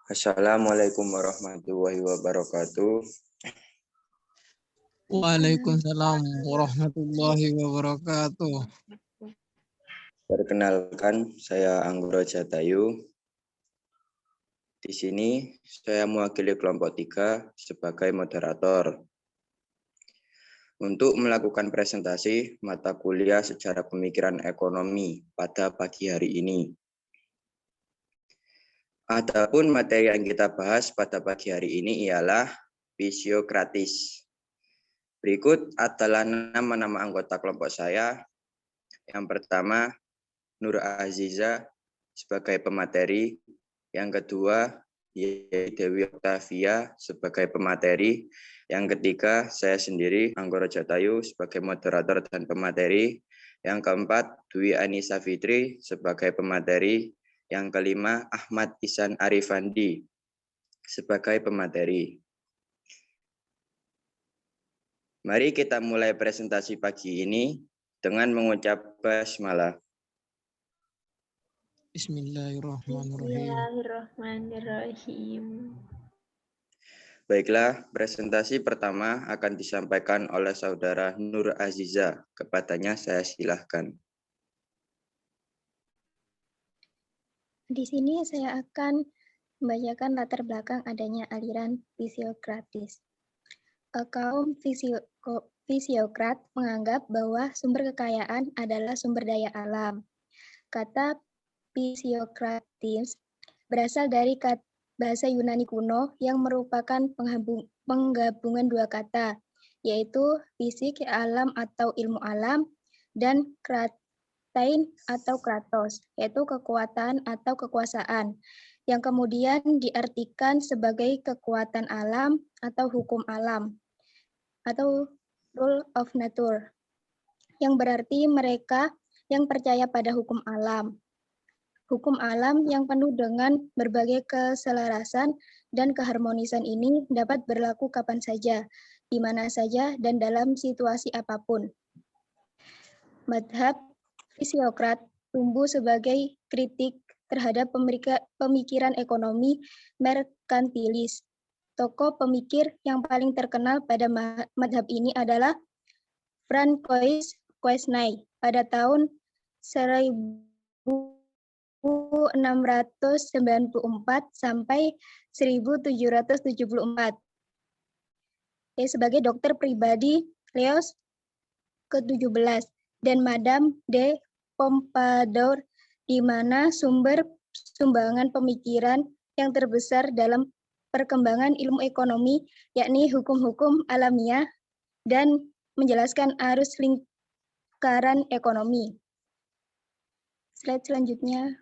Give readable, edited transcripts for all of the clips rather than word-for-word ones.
Assalamualaikum warahmatullahi wabarakatuh. Waalaikumsalam warahmatullahi wabarakatuh. Perkenalkan, saya Anggoro Jatayu. Di sini saya mewakili kelompok 3 sebagai moderator untuk melakukan presentasi mata kuliah sejarah pemikiran ekonomi pada pagi hari ini. Adapun materi yang kita bahas pada pagi hari ini ialah fisiokratis. Berikut adalah nama-nama anggota kelompok saya. Yang pertama, Nur Aziza sebagai pemateri. Yang kedua, Dewi Octavia sebagai pemateri. Yang ketiga, saya sendiri, Anggoro Jatayu, sebagai moderator dan pemateri. Yang keempat, Dwi Anissa Fitri sebagai pemateri. Yang kelima, Ahmad Ihsan Arifandi sebagai pemateri. Mari kita mulai presentasi pagi ini dengan mengucap basmalah. Bismillahirrahmanirrahim. Baiklah, presentasi pertama akan disampaikan oleh saudara Nur Aziza. Kepadanya saya silahkan. Di sini saya akan membacakan latar belakang adanya aliran fisiokratis. Kaum fisiokrat menganggap bahwa sumber kekayaan adalah sumber daya alam. Kata fisiokratis berasal dari bahasa Yunani kuno yang merupakan penggabungan dua kata, yaitu fisik alam atau ilmu alam dan kratein atau kratos, yaitu kekuatan atau kekuasaan, yang kemudian diartikan sebagai kekuatan alam atau hukum alam atau rule of nature, yang berarti mereka yang percaya pada hukum alam. Hukum alam yang penuh dengan berbagai keselarasan dan keharmonisan ini dapat berlaku kapan saja, di mana saja, dan dalam situasi apapun. Madhab fisiokrat tumbuh sebagai kritik terhadap pemikiran ekonomi merkantilis. Tokoh pemikir yang paling terkenal pada madhab ini adalah Francois Quesnay pada tahun 1694 sampai 1774. Sebagai dokter pribadi Leos ke-17 dan Madame de Pompadour, di mana sumbangan pemikiran yang terbesar dalam perkembangan ilmu ekonomi, yakni hukum-hukum alamiah dan menjelaskan arus lingkaran ekonomi. Slide selanjutnya.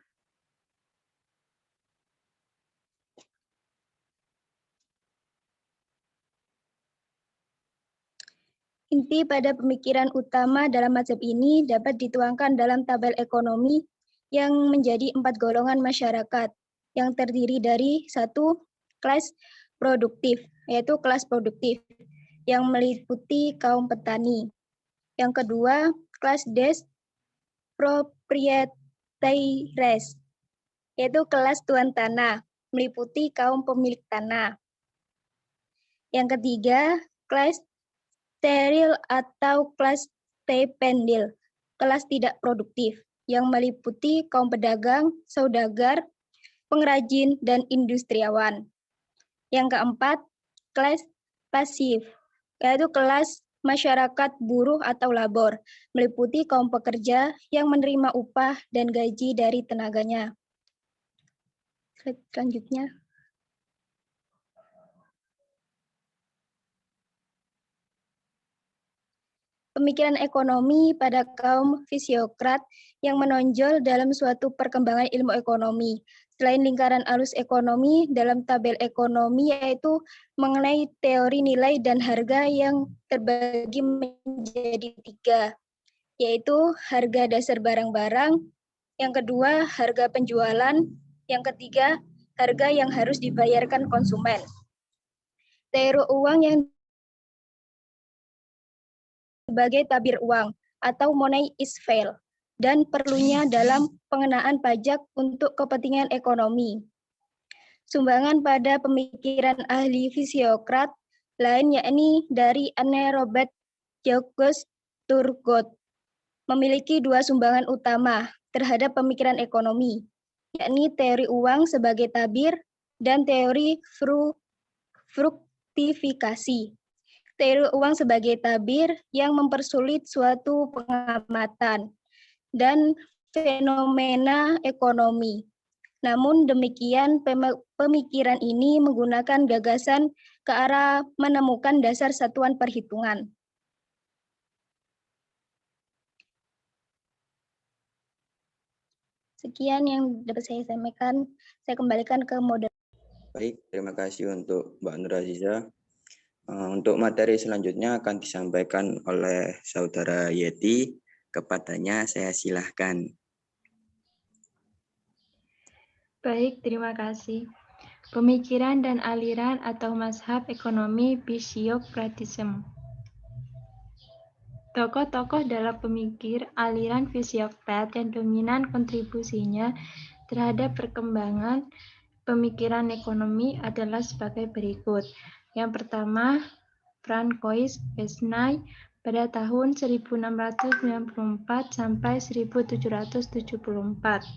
Inti pada pemikiran utama dalam mazhab ini dapat dituangkan dalam tabel ekonomi yang menjadi 4 golongan masyarakat yang terdiri dari 1. Kelas produktif, yaitu kelas produktif yang meliputi kaum petani. Yang kedua, kelas des proprietaires, yaitu kelas tuan tanah, meliputi kaum pemilik tanah. Yang ketiga, kelas steril atau kelas stipendil, kelas tidak produktif, yang meliputi kaum pedagang, saudagar, pengrajin, dan industriawan. Yang keempat, kelas pasif, yaitu kelas masyarakat buruh atau labor, meliputi kaum pekerja yang menerima upah dan gaji dari tenaganya. Selanjutnya. Pemikiran ekonomi pada kaum fisiokrat yang menonjol dalam suatu perkembangan ilmu ekonomi. Selain lingkaran arus ekonomi dalam tabel ekonomi, yaitu mengenai teori nilai dan harga yang terbagi menjadi 3, yaitu harga dasar barang-barang, yang kedua harga penjualan, yang ketiga harga yang harus dibayarkan konsumen. Teori uang yang sebagai tabir uang atau money is fail, dan perlunya dalam pengenaan pajak untuk kepentingan ekonomi. Sumbangan pada pemikiran ahli fisiokrat lain yakni dari Anne Robert Jacques Turgot memiliki dua sumbangan utama terhadap pemikiran ekonomi, yakni teori uang sebagai tabir dan teori fruktifikasi. Teori uang sebagai tabir yang mempersulit suatu pengamatan dan fenomena ekonomi. Namun demikian, pemikiran ini menggunakan gagasan ke arah menemukan dasar satuan perhitungan. Sekian yang dapat saya sampaikan. Saya kembalikan ke moderator. Baik, terima kasih untuk Mbak Nur Aziza. Untuk materi selanjutnya akan disampaikan oleh Saudara Yeti. Kepadanya saya silahkan. Baik, terima kasih. Pemikiran dan aliran atau mazhab ekonomi fisiokratisme. Tokoh-tokoh dalam pemikir aliran fisiokrat yang dominan kontribusinya terhadap perkembangan pemikiran ekonomi adalah sebagai berikut. Yang pertama, Francois Quesnay pada tahun 1694 sampai 1774.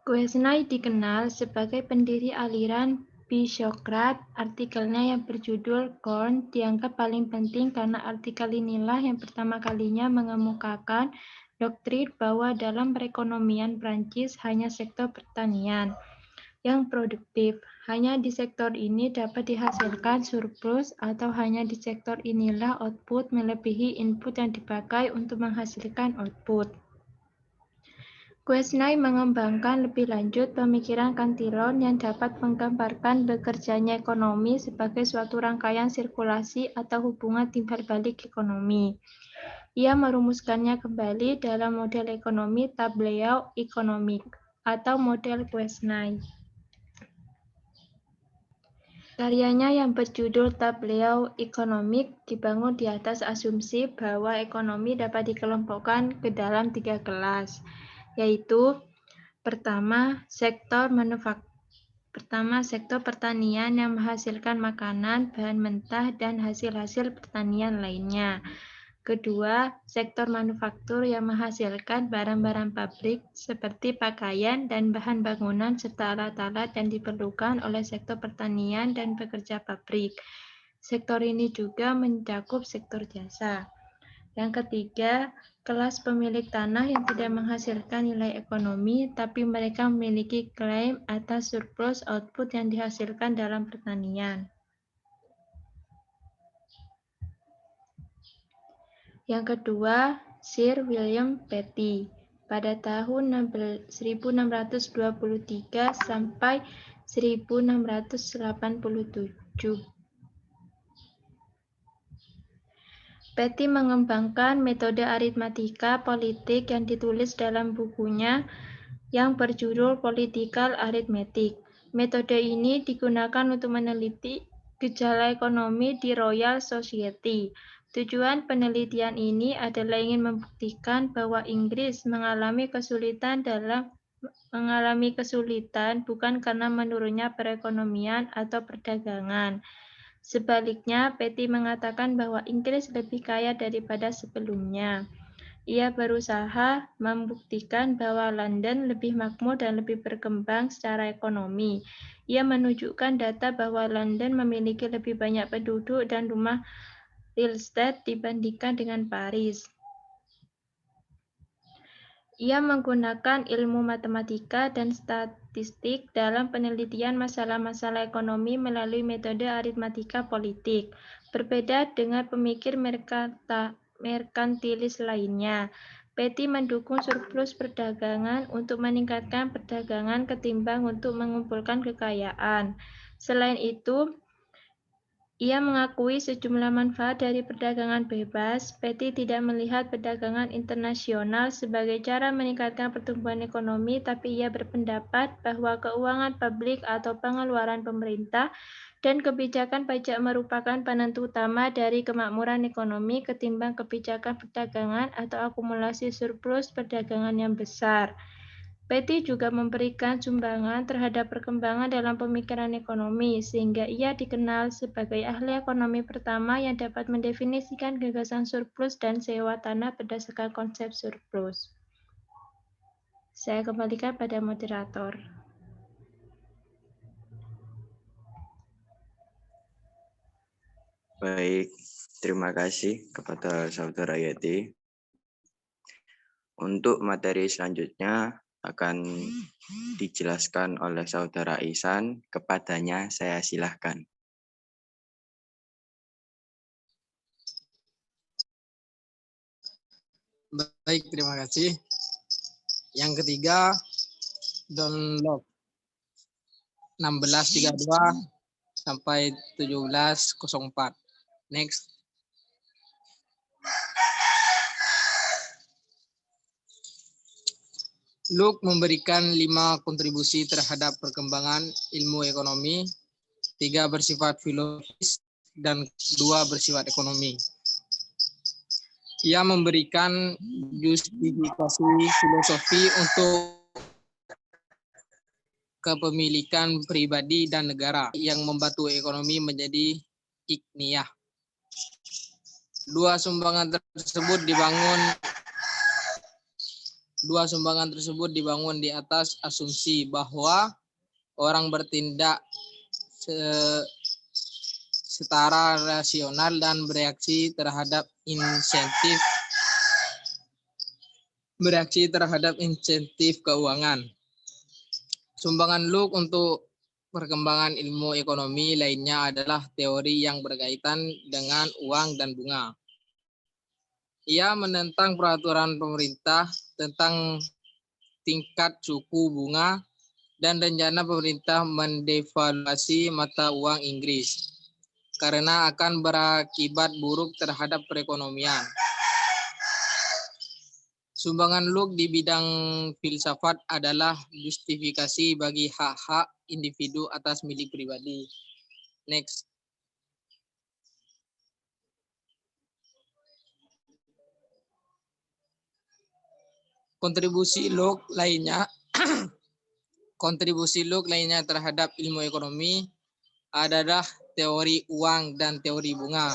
Quesnay dikenal sebagai pendiri aliran fisiokrat. Artikelnya yang berjudul Korn dianggap paling penting karena artikel inilah yang pertama kalinya mengemukakan doktrin bahwa dalam perekonomian Prancis hanya sektor pertanian yang produktif. Hanya di sektor ini dapat dihasilkan surplus atau hanya di sektor inilah output melebihi input yang dipakai untuk menghasilkan output. Quesnay mengembangkan lebih lanjut pemikiran Cantillon yang dapat menggambarkan bekerjanya ekonomi sebagai suatu rangkaian sirkulasi atau hubungan timbal balik ekonomi. Ia merumuskannya kembali dalam model ekonomi tableau économique atau model Quesnay. Karyanya yang berjudul Tableau économique dibangun di atas asumsi bahwa ekonomi dapat dikelompokkan ke dalam 3 kelas, yaitu pertama, sektor pertanian yang menghasilkan makanan, bahan mentah, dan hasil-hasil pertanian lainnya. Kedua, sektor manufaktur yang menghasilkan barang-barang pabrik seperti pakaian dan bahan bangunan serta alat-alat yang diperlukan oleh sektor pertanian dan pekerja pabrik. Sektor ini juga mencakup sektor jasa. Yang ketiga, kelas pemilik tanah yang tidak menghasilkan nilai ekonomi, tapi mereka memiliki klaim atas surplus output yang dihasilkan dalam pertanian. Yang kedua, Sir William Petty pada tahun 1623 sampai 1687. Petty mengembangkan metode aritmatika politik yang ditulis dalam bukunya yang berjudul Political Arithmetic. Metode ini digunakan untuk meneliti gejala ekonomi di Royal Society. Tujuan penelitian ini adalah ingin membuktikan bahwa Inggris mengalami kesulitan bukan karena menurunnya perekonomian atau perdagangan. Sebaliknya, Petty mengatakan bahwa Inggris lebih kaya daripada sebelumnya. Ia berusaha membuktikan bahwa London lebih makmur dan lebih berkembang secara ekonomi. Ia menunjukkan data bahwa London memiliki lebih banyak penduduk dan rumah real estate dibandingkan dengan Paris. Ia menggunakan ilmu matematika dan statistik dalam penelitian masalah-masalah ekonomi melalui metode aritmatika politik. Berbeda dengan pemikir merkantilis lainnya, Petty mendukung surplus perdagangan untuk meningkatkan perdagangan ketimbang untuk mengumpulkan kekayaan. Selain itu, Ia mengakui sejumlah manfaat dari perdagangan bebas. Petty tidak melihat perdagangan internasional sebagai cara meningkatkan pertumbuhan ekonomi, tapi ia berpendapat bahwa keuangan publik atau pengeluaran pemerintah dan kebijakan pajak merupakan penentu utama dari kemakmuran ekonomi ketimbang kebijakan perdagangan atau akumulasi surplus perdagangan yang besar. Petty juga memberikan sumbangan terhadap perkembangan dalam pemikiran ekonomi, sehingga ia dikenal sebagai ahli ekonomi pertama yang dapat mendefinisikan gagasan surplus dan sewa tanah berdasarkan konsep surplus. Saya kembalikan pada moderator. Baik, terima kasih kepada Saudara Yeti. Untuk materi selanjutnya akan dijelaskan oleh Saudara Ihsan. Kepadanya saya silahkan. Baik, terima kasih. Yang ketiga, download 1632 sampai 1704. Next. Luke memberikan 5 kontribusi terhadap perkembangan ilmu ekonomi, 3 bersifat filosofis, dan 2 bersifat ekonomi. Ia memberikan justifikasi filosofi untuk kepemilikan pribadi dan negara yang membantu ekonomi menjadi ikniyah. 2 sumbangan tersebut dibangun di atas asumsi bahwa orang bertindak setara rasional dan bereaksi terhadap insentif keuangan. Sumbangan Luke untuk perkembangan ilmu ekonomi lainnya adalah teori yang berkaitan dengan uang dan bunga. Ia menentang peraturan pemerintah tentang tingkat suku bunga dan rencana pemerintah mendevaluasi mata uang Inggris karena akan berakibat buruk terhadap perekonomian. Sumbangan Luke di bidang filsafat adalah justifikasi bagi hak-hak individu atas milik pribadi. Next. Kontribusi Luke lainnya terhadap ilmu ekonomi adalah teori uang dan teori bunga.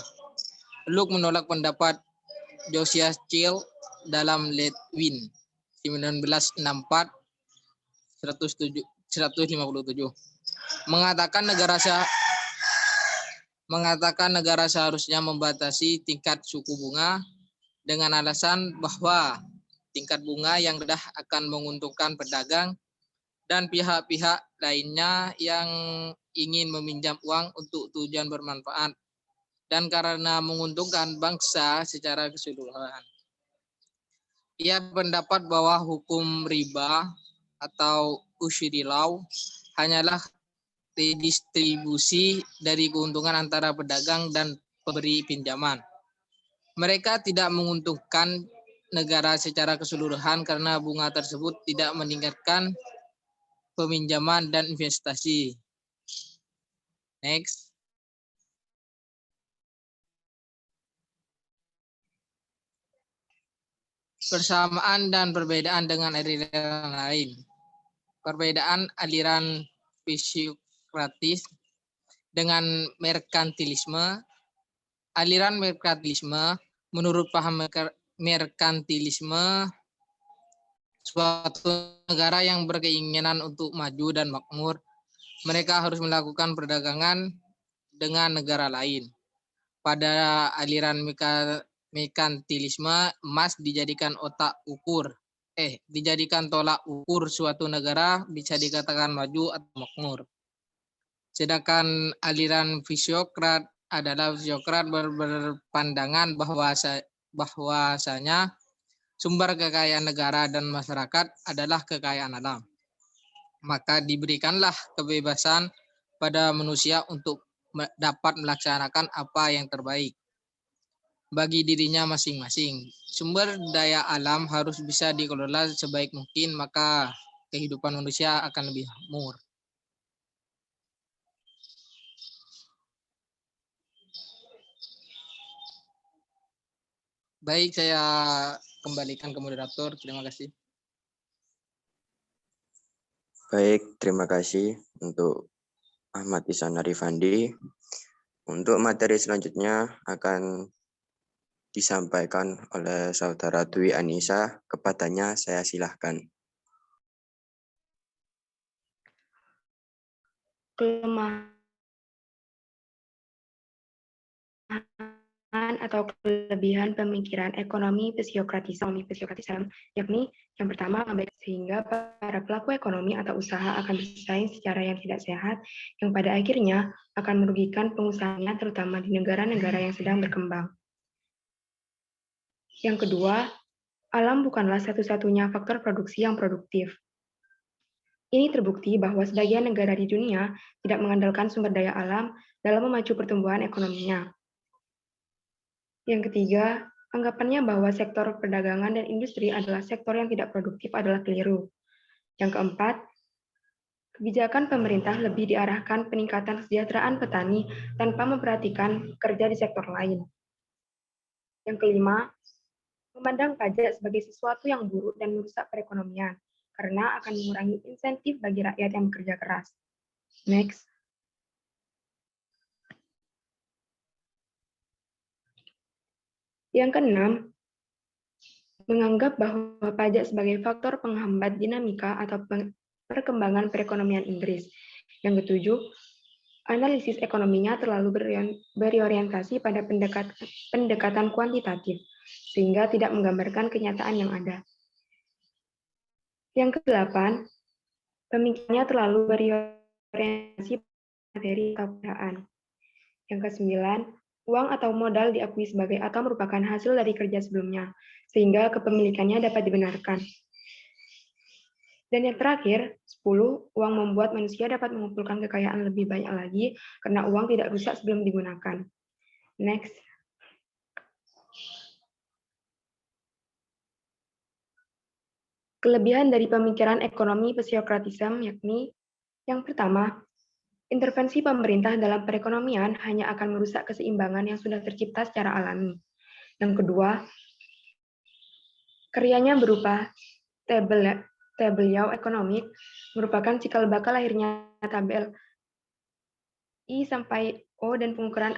Luke menolak pendapat Josiah Child dalam Letwin 1964 157 mengatakan negara seharusnya membatasi tingkat suku bunga dengan alasan bahwa tingkat bunga yang rendah akan menguntungkan pedagang dan pihak-pihak lainnya yang ingin meminjam uang untuk tujuan bermanfaat dan karena menguntungkan bangsa secara keseluruhan. Ia berpendapat bahwa hukum riba atau usury law hanyalah redistribusi dari keuntungan antara pedagang dan pemberi pinjaman. Mereka tidak menguntungkan negara secara keseluruhan karena bunga tersebut tidak meningkatkan peminjaman dan investasi. Next. Persamaan dan perbedaan dengan aliran lain. Perbedaan aliran fisiokratis dengan merkantilisme. Aliran merkantilisme menurut paham merkantilisme suatu negara yang berkeinginan untuk maju dan makmur, mereka harus melakukan perdagangan dengan negara lain. Pada aliran merkantilisme, emas dijadikan tolak ukur suatu negara bisa dikatakan maju atau makmur. Sedangkan aliran fisiokrat berpandangan bahwasanya sumber kekayaan negara dan masyarakat adalah kekayaan alam. Maka diberikanlah kebebasan pada manusia untuk dapat melaksanakan apa yang terbaik bagi dirinya masing-masing. Sumber daya alam harus bisa dikelola sebaik mungkin, maka kehidupan manusia akan lebih makmur. Baik, saya kembalikan ke moderator. Terima kasih. Baik, terima kasih untuk Ahmad Ihsan Arifandi. Untuk materi selanjutnya akan disampaikan oleh Saudara Dwi Anissa. Kepadanya saya silahkan. Kelemahan atau kelebihan pemikiran ekonomi fisiokratisme, yakni yang pertama, sehingga para pelaku ekonomi atau usaha akan bersaing secara yang tidak sehat, yang pada akhirnya akan merugikan pengusahanya, terutama di negara-negara yang sedang berkembang. Yang kedua, alam bukanlah satu-satunya faktor produksi yang produktif. Ini terbukti bahwa sebagian negara di dunia tidak mengandalkan sumber daya alam dalam memacu pertumbuhan ekonominya. Yang ketiga, anggapannya bahwa sektor perdagangan dan industri adalah sektor yang tidak produktif adalah keliru. Yang keempat, kebijakan pemerintah lebih diarahkan peningkatan kesejahteraan petani tanpa memperhatikan kerja di sektor lain. Yang kelima, memandang pajak sebagai sesuatu yang buruk dan merusak perekonomian, karena akan mengurangi insentif bagi rakyat yang bekerja keras. Next. Yang keenam, menganggap bahwa pajak sebagai faktor penghambat dinamika atau perkembangan perekonomian Inggris. Yang ketujuh, analisis ekonominya terlalu berorientasi pada pendekatan kuantitatif, sehingga tidak menggambarkan kenyataan yang ada. Yang kedelapan, pemikirannya terlalu berorientasi pada materi atau pekerjaan. Yang kesembilan, uang atau modal diakui sebagai atau merupakan hasil dari kerja sebelumnya, sehingga kepemilikannya dapat dibenarkan. Dan yang terakhir, 10, uang membuat manusia dapat mengumpulkan kekayaan lebih banyak lagi karena uang tidak rusak sebelum digunakan. Next. Kelebihan dari pemikiran ekonomi fisiokratisme yakni yang pertama, intervensi pemerintah dalam perekonomian hanya akan merusak keseimbangan yang sudah tercipta secara alami. Yang kedua, karyanya berupa tabel Yau ekonomik merupakan cikal bakal lahirnya tabel I sampai O dan pengukuran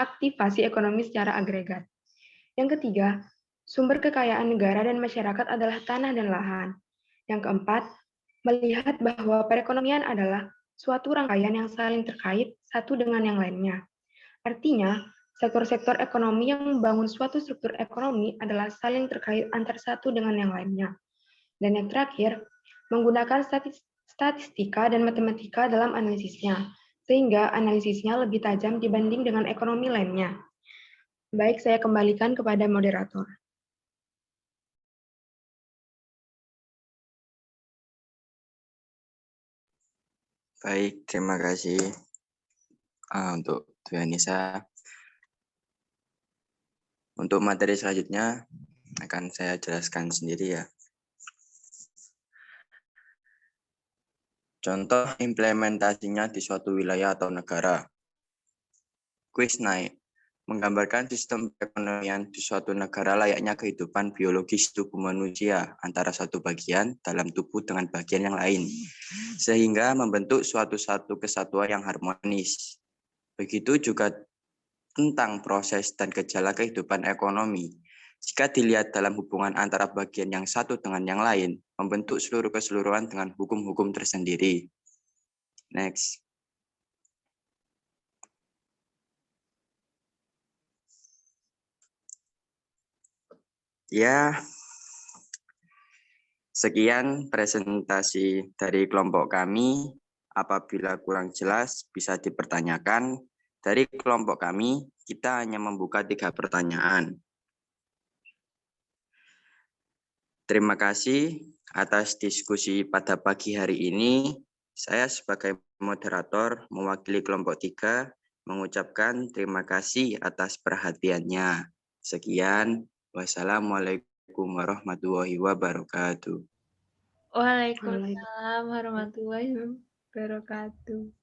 aktivasi ekonomi secara agregat. Yang ketiga, sumber kekayaan negara dan masyarakat adalah tanah dan lahan. Yang keempat, melihat bahwa perekonomian adalah suatu rangkaian yang saling terkait satu dengan yang lainnya. Artinya, sektor-sektor ekonomi yang membangun suatu struktur ekonomi adalah saling terkait antar satu dengan yang lainnya. Dan yang terakhir, menggunakan statistika dan matematika dalam analisisnya, sehingga analisisnya lebih tajam dibanding dengan ekonomi lainnya. Baik, saya kembalikan kepada moderator. Baik, terima kasih untuk Dwi Anissa. Untuk materi selanjutnya akan saya jelaskan sendiri ya. Contoh implementasinya di suatu wilayah atau negara. Quiz naik. Menggambarkan sistem perekonomian di suatu negara layaknya kehidupan biologis tubuh manusia antara satu bagian dalam tubuh dengan bagian yang lain, sehingga membentuk suatu kesatuan yang harmonis. Begitu juga tentang proses dan gejala kehidupan ekonomi. Jika dilihat dalam hubungan antara bagian yang satu dengan yang lain, membentuk seluruh keseluruhan dengan hukum-hukum tersendiri. Next. Ya, sekian presentasi dari kelompok kami. Apabila kurang jelas, bisa dipertanyakan. Dari kelompok kami, kita hanya membuka 3 pertanyaan. Terima kasih atas diskusi pada pagi hari ini. Saya sebagai moderator mewakili kelompok 3 mengucapkan terima kasih atas perhatiannya. Sekian, wassalamualaikum warahmatullahi wabarakatuh. Waalaikumsalam warahmatullahi wabarakatuh.